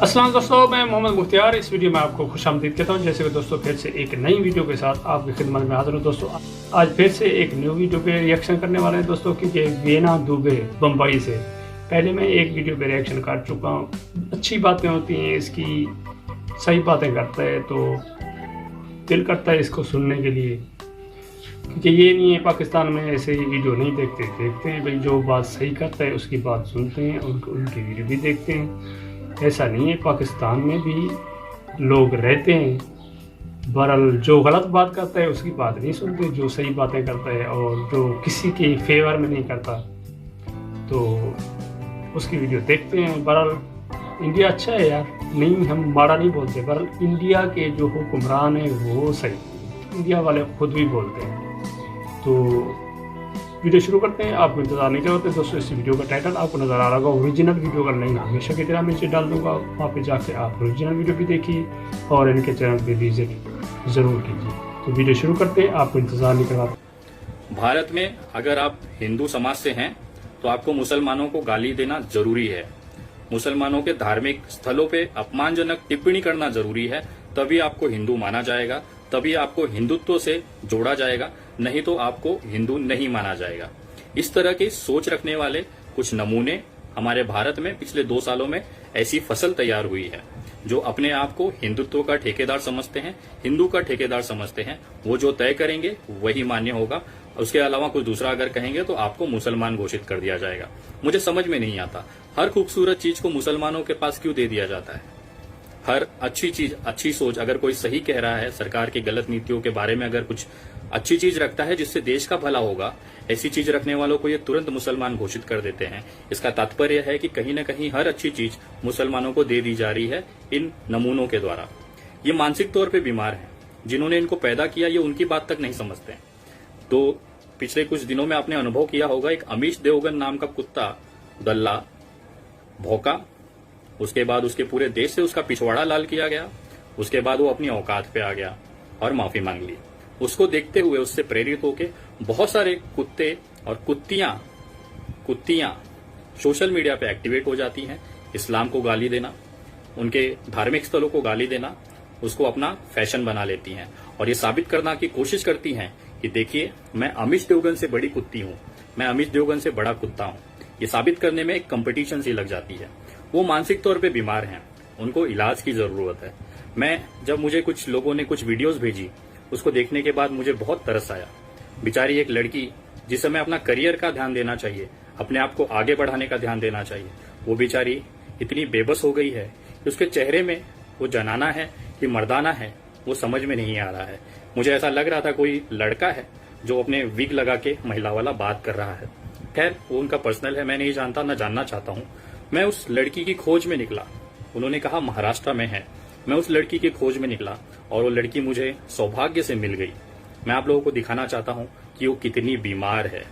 अस्सलाम दोस्तों, मैं मोहम्मद मुख्तियार इस वीडियो में आपको खुशामदीद कहता हूँ। जैसे कि दोस्तों फिर से एक नई वीडियो के साथ आपकी खिदमत में हाजिर हूँ। दोस्तों आज फिर से एक न्यू वीडियो पे रिएक्शन करने वाले हैं दोस्तों कि ये वीना दुबे बम्बई से। पहले मैं एक वीडियो पे रिएक्शन कर चुका हूँ। अच्छी बातें होती हैं, इसकी सही बातें करता है तो दिल करता है इसको सुनने के लिए, क्योंकि ये नहीं है पाकिस्तान में ऐसे ही वीडियो नहीं देखते हैं भाई, जो बात सही करता है उसकी बात सुनते हैं, उनकी वीडियो भी देखते हैं। ऐसा नहीं है, पाकिस्तान में भी लोग रहते हैं। बहरहाल जो गलत बात करता है उसकी बात नहीं सुनते, जो सही बातें करता है और जो किसी के फेवर में नहीं करता तो उसकी वीडियो देखते हैं। बहरहाल इंडिया अच्छा है यार, नहीं हम माड़ा नहीं बोलते। बहरहाल इंडिया के जो हुक्मरान है वो सही, इंडिया वाले खुद भी बोलते हैं। तो वीडियो शुरू करते हैं, आपको इंतजार नहीं करते दोस्तों। इस वीडियो का टाइटल आपको नजर आ रहा होगा, ओरिजिनल वीडियो का लिंक हमेशा की तरह नीचे डाल दूंगा, वहाँ पे जाके आप ओरिजिनल वीडियो भी देखिए और इनके चैनल पे विजिट जरूर कीजिए। तो वीडियो शुरू करते हैं, आपको इंतजार नहीं करवाते। भारत में अगर आप हिंदू समाज से हैं तो आपको मुसलमानों को गाली देना जरूरी है, मुसलमानों के धार्मिक स्थलों पे अपमानजनक टिप्पणी करना जरूरी है, तभी आपको हिंदू माना जाएगा, तभी आपको हिंदुत्व से जोड़ा जाएगा, नहीं तो आपको हिंदू नहीं माना जाएगा। इस तरह की सोच रखने वाले कुछ नमूने हमारे भारत में पिछले 2 सालों में ऐसी फसल तैयार हुई है। जो अपने आप को हिंदुत्व का ठेकेदार समझते हैं, हिंदू का ठेकेदार समझते हैं, वो जो तय करेंगे वही मान्य होगा। उसके अलावा कुछ दूसरा अगर कहेंगे तो आपको मुसलमान घोषित कर दिया जाएगा। मुझे समझ में नहीं आता, हर खूबसूरत चीज को मुसलमानों के पास क्यों दे दिया जाता है। हर अच्छी चीज, अच्छी सोच, अगर कोई सही कह रहा है, सरकार की गलत नीतियों के बारे में अगर कुछ अच्छी चीज रखता है जिससे देश का भला होगा, ऐसी चीज रखने वालों को ये तुरंत मुसलमान घोषित कर देते हैं। इसका तात्पर्य है कि कहीं न कहीं हर अच्छी चीज मुसलमानों को दे दी जा रही है इन नमूनों के द्वारा। ये मानसिक तौर पे बीमार हैं, जिन्होंने इनको पैदा किया ये उनकी बात तक नहीं समझते। तो पिछले कुछ दिनों में आपने अनुभव किया होगा, एक अमीश देवगन नाम का कुत्ता दल्ला भौंका, उसके बाद उसके पूरे देश से उसका पिछवाड़ा लाल किया गया, उसके बाद वो अपनी औकात पे आ गया और माफी मांग ली। उसको देखते हुए, उससे प्रेरित होके बहुत सारे कुत्ते और कुत्तियां सोशल मीडिया पे एक्टिवेट हो जाती हैं। इस्लाम को गाली देना, उनके धार्मिक स्थलों को गाली देना, उसको अपना फैशन बना लेती हैं और ये साबित करना की कोशिश करती हैं कि देखिए मैं अमीश देवगन से बड़ी कुत्ती हूं, मैं अमीश देवगन से बड़ा कुत्ता हूं। ये साबित करने में एक कंपटीशन सी लग जाती है। वो मानसिक तौर पे बीमार हैं, उनको इलाज की जरूरत है। जब मुझे कुछ लोगों ने कुछ वीडियोस भेजी, उसको देखने के बाद मुझे बहुत तरस आया। बेचारी एक लड़की, जिस समय अपना करियर का ध्यान देना चाहिए, अपने आप को आगे बढ़ाने का ध्यान देना चाहिए, वो बेचारी इतनी बेबस हो गई है कि उसके चेहरे में वो जनाना है कि मर्दाना है वो समझ में नहीं आ रहा है। मुझे ऐसा लग रहा था कोई लड़का है जो अपने विग लगा के महिला वाला बात कर रहा है। खैर वो उनका पर्सनल है, मैं नहीं जानता, न जानना चाहता हूँ। मैं उस लड़की की खोज में निकला, उन्होंने कहा महाराष्ट्र में है। मैं उस लड़की की खोज में निकला और वो लड़की मुझे सौभाग्य से मिल गई। मैं आप लोगों को दिखाना चाहता हूँ कि वो कितनी बीमार है।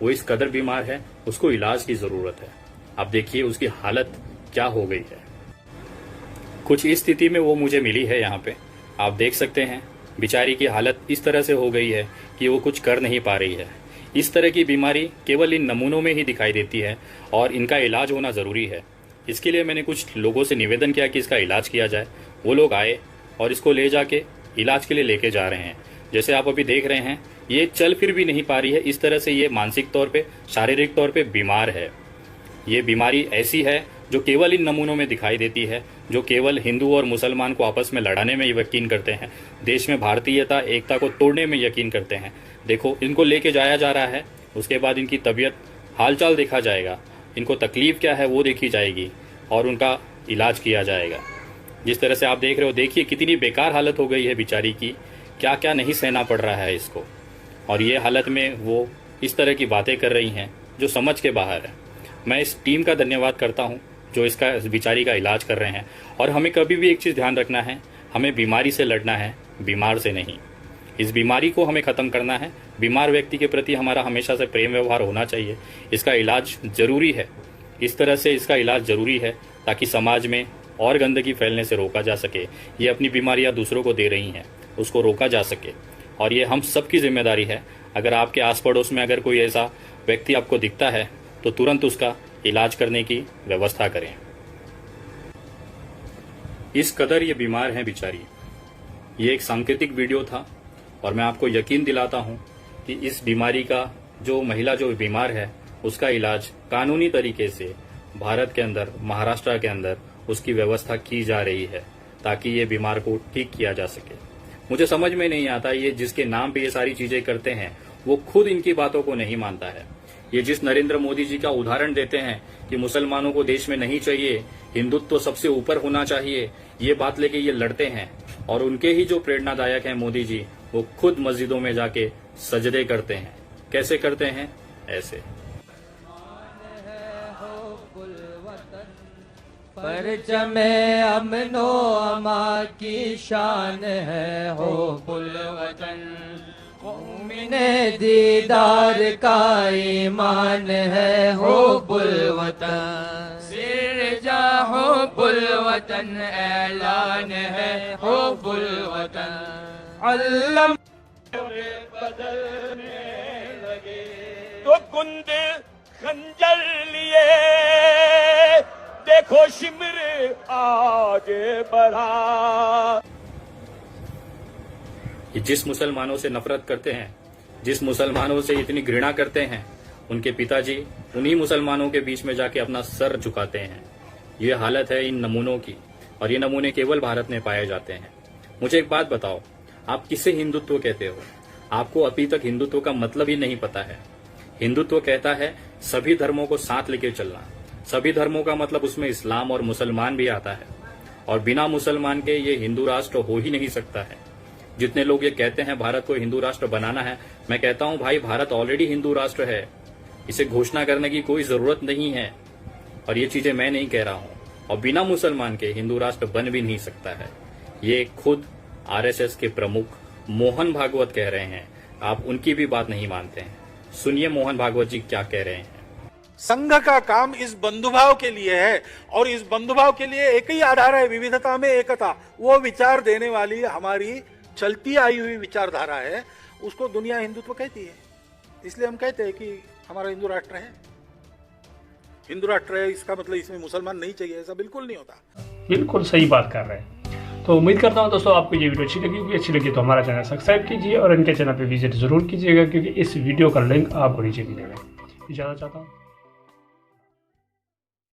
वो इस कदर बीमार है, उसको इलाज की जरूरत है। आप देखिए उसकी हालत क्या हो गई है। कुछ इस स्थिति में वो मुझे मिली है। यहाँ पे आप देख सकते हैं बेचारी की हालत इस तरह से हो गई है कि वो कुछ कर नहीं पा रही है। इस तरह की बीमारी केवल इन नमूनों में ही दिखाई देती है और इनका इलाज होना जरूरी है। इसके लिए मैंने कुछ लोगों से निवेदन किया कि इसका इलाज किया जाए। वो लोग आए और इसको ले जाके इलाज के लिए लेके जा रहे हैं। जैसे आप अभी देख रहे हैं, ये चल फिर भी नहीं पा रही है। इस तरह से ये मानसिक तौर पे, शारीरिक तौर पे बीमार है। ये बीमारी ऐसी है जो केवल इन नमूनों में दिखाई देती है, जो केवल हिंदू और मुसलमान को आपस में लड़ाने में यकीन करते हैं, देश में भारतीयता एकता को तोड़ने में यकीन करते हैं। देखो इनको लेके जाया जा रहा है, उसके बाद इनकी तबीयत हालचाल देखा जाएगा, इनको तकलीफ क्या है वो देखी जाएगी और उनका इलाज किया जाएगा। जिस तरह से आप देख रहे हो, देखिए कितनी बेकार हालत हो गई है बेचारी की, क्या क्या नहीं सहना पड़ रहा है इसको। और ये हालत में वो इस तरह की बातें कर रही हैं जो समझ के बाहर है। मैं इस टीम का धन्यवाद करता हूँ जो इसका बेचारी का इलाज कर रहे हैं। और हमें कभी भी एक चीज़ ध्यान रखना है, हमें बीमारी से लड़ना है, बीमार से नहीं। इस बीमारी को हमें ख़त्म करना है। बीमार व्यक्ति के प्रति हमारा हमेशा से प्रेम व्यवहार होना चाहिए। इसका इलाज जरूरी है, इस तरह से इसका इलाज जरूरी है ताकि समाज में और गंदगी फैलने से रोका जा सके। ये अपनी बीमारियां दूसरों को दे रही हैं, उसको रोका जा सके और ये हम सब की जिम्मेदारी है। अगर आपके आस पड़ोस में अगर कोई ऐसा व्यक्ति आपको दिखता है तो तुरंत उसका इलाज करने की व्यवस्था करें। इस कदर ये बीमार हैं बेचारी। ये एक सांकेतिक वीडियो था और मैं आपको यकीन दिलाता हूं कि इस बीमारी का जो महिला जो बीमार है उसका इलाज कानूनी तरीके से भारत के अंदर, महाराष्ट्र के अंदर उसकी व्यवस्था की जा रही है ताकि ये बीमार को ठीक किया जा सके। मुझे समझ में नहीं आता ये जिसके नाम पे ये सारी चीजें करते हैं वो खुद इनकी बातों को नहीं मानता है। ये जिस नरेंद्र मोदी जी का उदाहरण देते हैं कि मुसलमानों को देश में नहीं चाहिए, हिंदुत्व सबसे ऊपर होना चाहिए, ये बात लेके ये लड़ते हैं और उनके ही जो प्रेरणादायक हैं मोदी जी, वो खुद मस्जिदों में जाके सजदे करते हैं। कैसे करते हैं? ऐसे। परचमे अमनो अमा की शान है हो वतन, मोमिने दीदार का ईमान है हो वतन, सिर जा हो वतन ऐलान है हो वतन, अल्लाह बदलने लगे तो कुंद खंजर लिए देखो शिमर आगे बढ़ा। जिस मुसलमानों से नफरत करते हैं, जिस मुसलमानों से इतनी घृणा करते हैं, उनके पिताजी उन्हीं मुसलमानों के बीच में जाके अपना सर झुकाते हैं। ये हालत है इन नमूनों की और ये नमूने केवल भारत में पाए जाते हैं। मुझे एक बात बताओ, आप किसे हिंदुत्व कहते हो? आपको अभी तक हिंदुत्व का मतलब ही नहीं पता है। हिंदुत्व कहता है सभी धर्मों को साथ लेके चलना। सभी धर्मों का मतलब उसमें इस्लाम और मुसलमान भी आता है और बिना मुसलमान के ये हिंदू राष्ट्र हो ही नहीं सकता है। जितने लोग ये कहते हैं भारत को हिंदू राष्ट्र बनाना है, मैं कहता हूं भाई भारत ऑलरेडी हिंदू राष्ट्र है, इसे घोषणा करने की कोई जरूरत नहीं है। और ये चीजें मैं नहीं कह रहा हूं। और बिना मुसलमान के हिंदू राष्ट्र बन भी नहीं सकता है। ये खुद आरएसएस के प्रमुख मोहन भागवत कह रहे हैं। आप उनकी भी बात नहीं मानते हैं। सुनिए मोहन भागवत जी क्या कह रहे हैं। संघ का काम इस बंधुभाव के लिए है और इस बंधुभाव के लिए एक ही आधार है, विविधता में एकता। वो विचार देने वाली हमारी चलती आई हुई विचारधारा है, उसको दुनिया हिंदुत्व कहती है। इसलिए हम कहते हैं कि हमारा हिंदू राष्ट्र है। हिंदू राष्ट्र है इसका मतलब इसमें मुसलमान नहीं चाहिए, ऐसा बिल्कुल नहीं होता। बिल्कुल सही बात कर रहे हैं। तो उम्मीद करता हूं दोस्तों आपको ये वीडियो अच्छी लगी होगी। अच्छी लगी तो हमारा चैनल सब्सक्राइब कीजिए और इनके चैनल पे विजिट जरूर कीजिएगा क्योंकि इस वीडियो का लिंक आपको नीचे मिलेगा। इजाज़त चाहता हूँ।